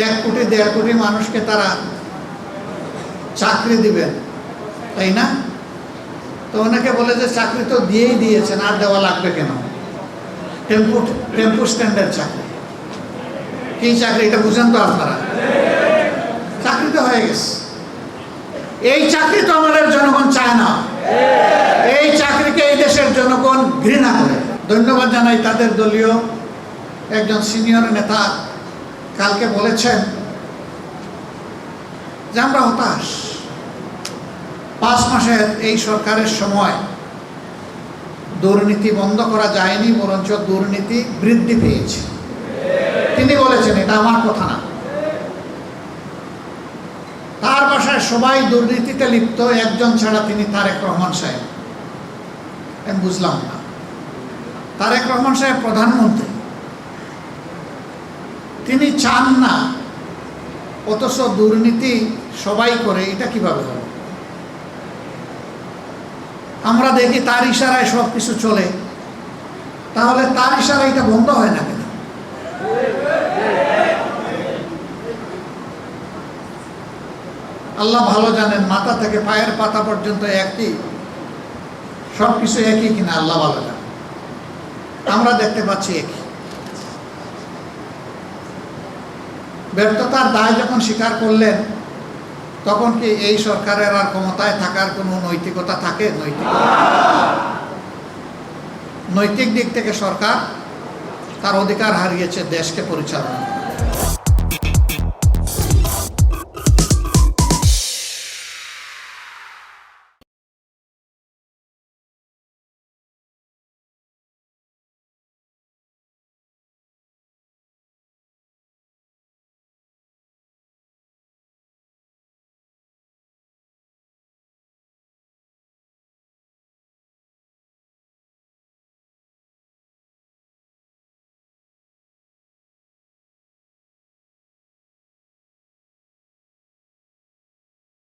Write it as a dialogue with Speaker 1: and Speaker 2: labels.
Speaker 1: 1 কোটি 1.5 কোটি মানুষকে তারা চাকরি দিবেন, তাই না? তো অনেকে বলে যে চাকরি তো দিয়েই দিয়েছেন, আর দেওয়া লাগবে কেন? টেম্পু স্ট্যান্ডের চাকরি, কি চাকরি এটা বুঝেন তো আপনারা? চাকরি তো হয়ে গেছে। এই চাকরি তো আমাদের জনগণ চায় না, এই চাকরিকে এই দেশের জনগণ ঘৃণা করে। ধন্যবাদ জানাই তাদের দলীয় একজন সিনিয়র নেতা কালকে বলেছেন যে আমরা হতাশ, 5 মাসের এই সরকারের সময় দুর্নীতি বন্ধ করা যায়নি, বরঞ্চ দুর্নীতি বৃদ্ধি পেয়েছে। তিনি বলেছেন, এটা আমার কথা না। তার বাসায় সবাই দুর্নীতিতে লিপ্ত, একজন ছাড়া তিনি তারেক রহমান সাহেব। আমি বুঝলাম না, তারেক রহমান সাহেব প্রধানমন্ত্রী, তিনি চান না, অথচ দুর্নীতি সবাই করে, এটা কিভাবে হবে? আমরা দেখি তার ইশারায় সব কিছু চলে, তাহলে তার ইশারায় এটা বন্ধ হয় না কেন? আল্লাহ ভালো জানেন, মাথা থেকে পায়ের পাতা পর্যন্ত একই, সব কিছু একই কিনা আল্লাহ ভালো জানেন। আমরা দেখতে পাচ্ছি একই। ব্যর্থতার দায় যখন স্বীকার করলেন, তখন কি এই সরকারের আর ক্ষমতায় থাকার কোনো নৈতিকতা থাকে? নৈতিক দিক থেকে সরকার তার অধিকার হারিয়েছে দেশকে পরিচালনা।